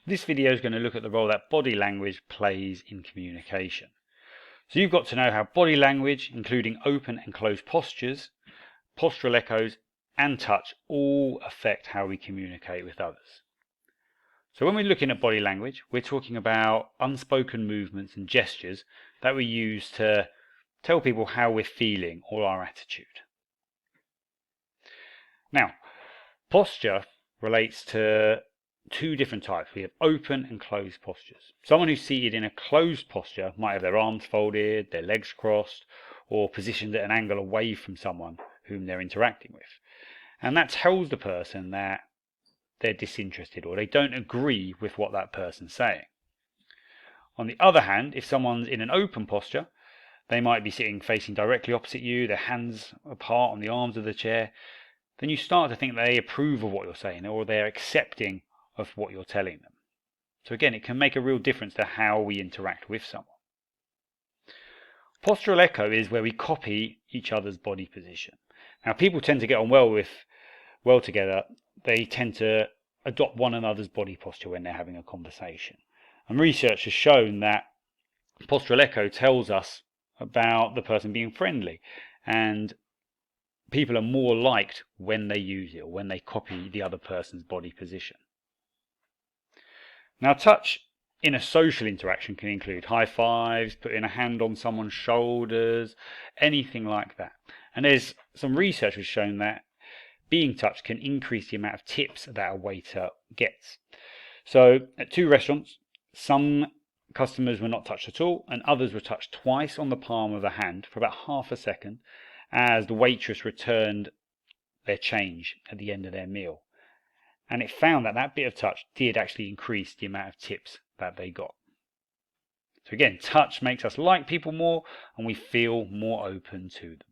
This video is going to look at the role that body language plays in communication. So you've got to know how body language, including open and closed postures, postural echoes, and touch all affect how we communicate with others. So when we're looking at body language, we're talking about unspoken movements and gestures that we use to tell people how we're feeling or our attitude. Now, posture relates to two different types. We have open and closed postures. Someone who's seated in a closed posture might have their arms folded, their legs crossed, or positioned at an angle away from someone whom they're interacting with. And that tells the person that they're disinterested or they don't agree with what that person's saying. On the other hand, if someone's in an open posture, they might be sitting facing directly opposite you, their hands apart on the arms of the chair, then you start to think they approve of what you're saying or they're accepting of what you're telling them. So again, it can make a real difference to how we interact with someone. Postural echo is where we copy each other's body position. Now, people tend to get on well together. They tend to adopt one another's body posture when they're having a conversation. And research has shown that postural echo tells us about the person being friendly, and people are more liked when they use it or when they copy the other person's body position. Now, touch in a social interaction can include high fives, putting a hand on someone's shoulders, anything like that. And there's some research has shown that being touched can increase the amount of tips that a waiter gets. So at two restaurants, some customers were not touched at all and others were touched twice on the palm of the hand for about half a second as the waitress returned their change at the end of their meal. And it found that that bit of touch did actually increase the amount of tips that they got. So again, touch makes us like people more and we feel more open to them.